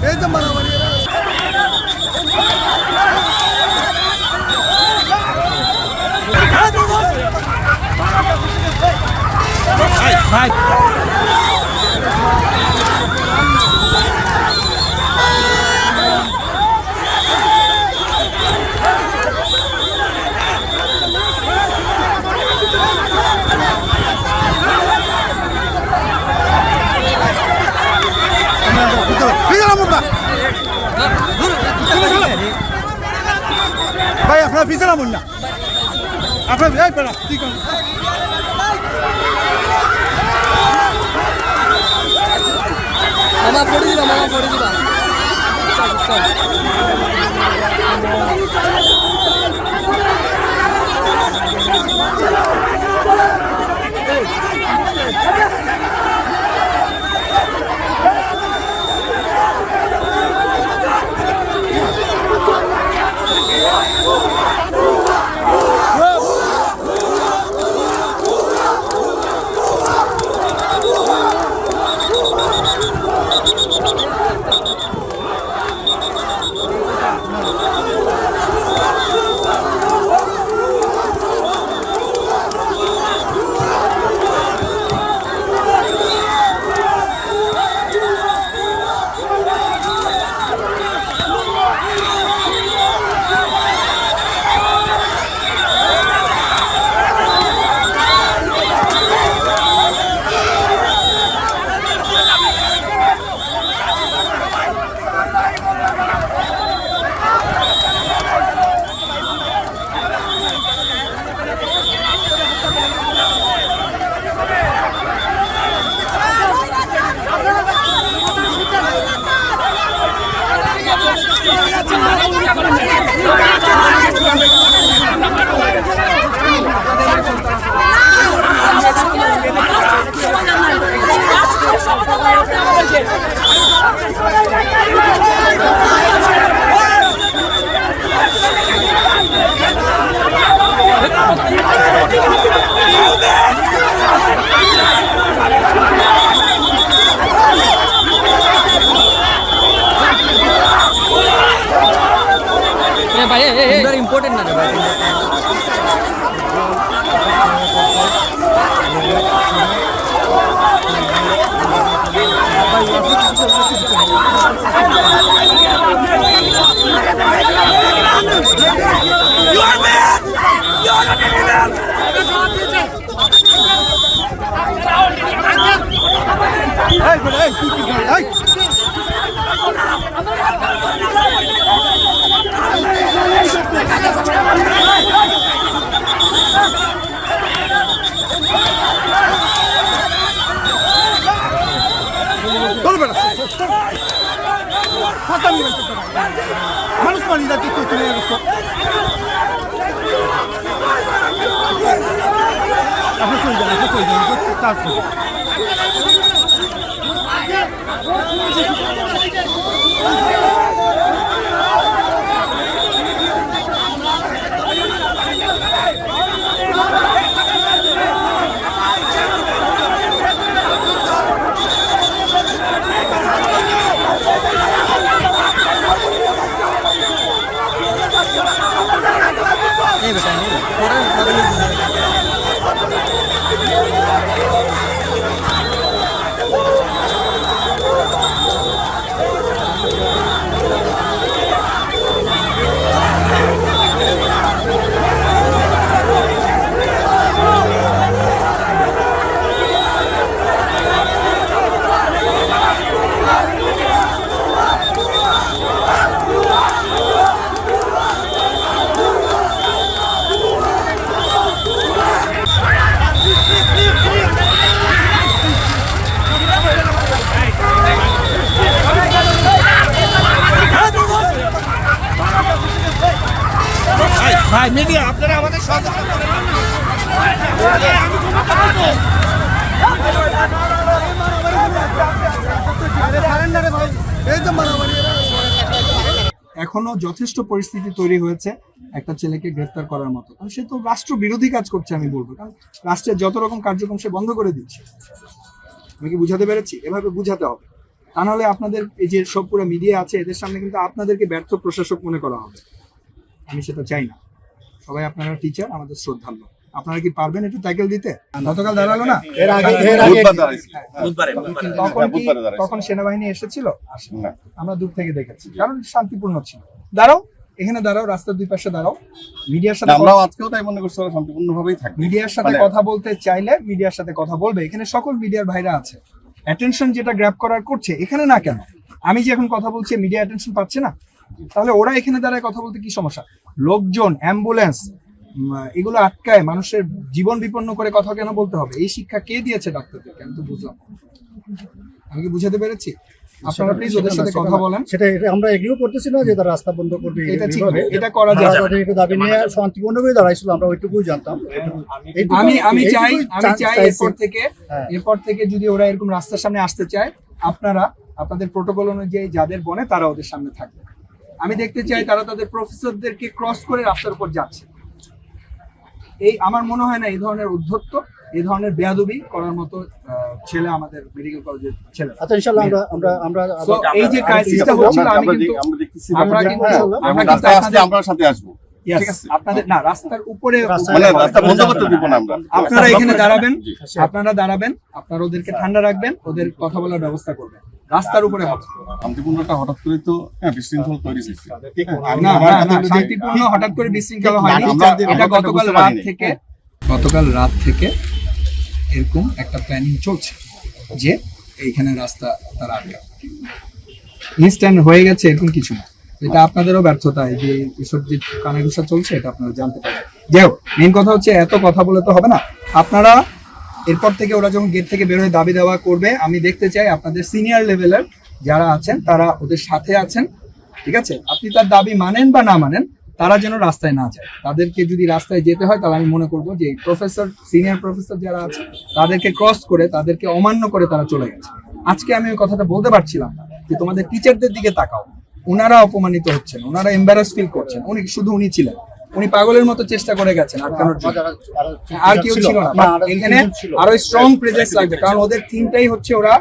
এই যে মারামারি ভাই ভাই আপনার পিছনে নামুন না আপনার ঠিক আছে মামা পড়ে দিবা ভাই ইম্পর্টেন্ট না ভাই মানুষ মারি যাচ্ছে তো চলে গেছে আপনি চলে যান ভাই মিডিয়া আপনারা আমাদের সহযোগিতা করেন এখনো যথেষ্ট পরিস্থিতি তৈরি হয়েছে একটা ছেলেকে গ্রেফতার করার মতো, কারণ সে তো রাষ্ট্র বিরোধী কাজ করছে আমি বলবো, কারণ রাষ্ট্রের যত রকম কার্যক্রম সে বন্ধ করে দিচ্ছে। আমি কি বুঝাতে পেরেছি? এভাবে বুঝাতে হবে। তা নাহলে আপনাদের এই যে সব পুরো মিডিয়া আছে এদের সামনে কিন্তু আপনাদেরকে ব্যর্থ প্রশাসক মনে করা হবে। আমি সেটা চাই না। সবাই আপনারা টিচার, আমাদের শ্রদ্ধার্ঘ্য। আপনারা কি পারবেন একটু ট্যাকেল দিতে? গতকাল দাঁড়ালো না, তখন সেনাবাহিনী এসেছিল? না। আমরা দূর থেকে দেখেছি, কারণ শান্তিপূর্ণ ছিল। দাঁড়াও, এখানে দাঁড়াও, রাস্তার দুই পাশে দাঁড়াও। মিডিয়ার সাথে আমরাও আজকেও তাই মনে করছি ওরা শান্তিপূর্ণভাবেই থাকে। মিডিয়ার সাথে কথা বলতে চাইলে মিডিয়ার সাথে কথা বলবে। এখানে সকল মিডিয়ার ভাইরা আছে। অ্যাটেনশন যেটা গ্র্যাব করার করছে, এখানে না কেন? আমি যে এখন কথা বলছি মিডিয়া অ্যাটেনশন পাচ্ছে না, তাহলে ওরা এখানে দাঁড়ায় কথা বলতে কি সমস্যা? লোকজন, অ্যাম্বুলেন্স এগুলো আটকায় মানুষের জীবন বিপন্ন করে কথা কেন বলতে হবে? এই শিক্ষা কে দিয়েছে ডাক্তারদেরকে? আমি তো বুঝলাম। আমি কি বুঝাতে পেরেছি? আপনারা প্লিজ ওদের সাথে কথা বলেন। সেটা আমরা এগ্রিও করতেছি না যে তারা রাস্তা বন্ধ করবে, এটা ঠিক না, এটা করা যায় না। তাদের একটু দাবি নিয়ে শান্তিপূর্ণভাবে দাঁড়াইছিল, আমরা ওইটুকুই জানতাম। আমি চাই এরপর থেকে যদি ওরা এরকম রাস্তার সামনে আসতে চায়, আপনারা আপনাদের প্রোটোকল অনুযায়ী যাদের বনে তারা ওদের সামনে থাকবে। আমি দেখতে চাই তারা তাদের প্রফেসরদেরকে ক্রস করে রাস্তার উপর যাচ্ছে। এই আমার মনে হয় না এই ধরনের উদ্ধত্ত, এই ধরনের বেয়াদবি করার মতো ছেলে আমাদের মেডিকেল কলেজের ছেলে। আচ্ছা, ইনশাআল্লাহ আমরা So, এই যে ক্রাইসিসটা হচ্ছিল, আমরা সাথে আসবো। Yes, ঠিক আছে। আপনাদের না রাস্তার উপরে মানে রাস্তা বন্ধ করতে দিব না আমরা। আপনারা এখানে দাঁড়াবেন, জি। আপনারা ওদেরকে ঠান্ডা রাখবেন, ওদের কথা বলার ব্যবস্থা করবেন। রাস্তার উপরে হবে শান্তিপূর্ণটা হঠাৎ করে তো বিশৃঙ্খল তৈরি হয়েছে। না, শান্তিপূর্ণ হঠাৎ করে বিশৃঙ্খলা হয়নি। এটা গতকাল রাত থেকে এরকম একটা প্ল্যানিং চলছে যে এইখানে রাস্তা তারা আটকাবে। ইনস্ট্যান্ট হয়ে গেছে এরকম কিছু না। এটা আপনাদেরও ব্যর্থতা, যে এসব যে কানাঘুষা চলছে এটা আপনারা জানতে পারবেন। যাই হোক, মেন কথা হচ্ছে এত কথা বলে তো হবে না। আপনারা এরপর থেকে ওরা যখন গেট থেকে বের হয়ে দাবি দেওয়া করবে, আমি দেখতে চাই আপনাদের সিনিয়র লেভেলের যারা আছেন তারা ওদের সাথে আছেন। ঠিক আছে, আপনি তার দাবি মানেন বা না মানেন, তারা যেন রাস্তায় না যায়। তাদেরকে যদি রাস্তায় যেতে হয় তাহলে আমি মনে করবো যে প্রফেসর, সিনিয়র প্রফেসর যারা আছে তাদেরকে ক্রস করে, তাদেরকে অমান্য করে তারা চলে গেছে। আজকে আমি ওই কথাটা বলতে পারছিলাম না যে তোমাদের টিচারদের দিকে তাকাও, ওনারা অপমানিত হচ্ছেন, ওনারা এম্বারাস ফিল করছেন। উনি ছিলেন, উনি পাগলের মতো চেষ্টা করে গেছেন আটকানোর জন্য। আর কেউ ছিল না। এখানে আরো স্ট্রং প্রেজেন্স লাগবে, কারণ ওদের থিমটাই হচ্ছে ওরা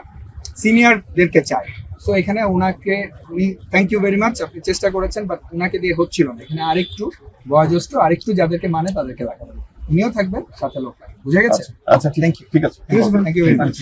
সিনিয়রদেরকে চায়। সো এখানে উনি থ্যাংক ইউ ভেরি মাচ, আপনি চেষ্টা করেছেন, বাট ওনাকে দিয়ে হচ্ছিল না। এখানে আরেকটু বয়োজ্যেষ্ঠ, আরেকটু যাদেরকে মানে তাদেরকে লাগাবেন। উনিও থাকবেন, সাথে লোক লাগবে। বুঝে গেছে? আচ্ছা, থ্যাংক ইউ। ঠিক আছে। Thank you very much.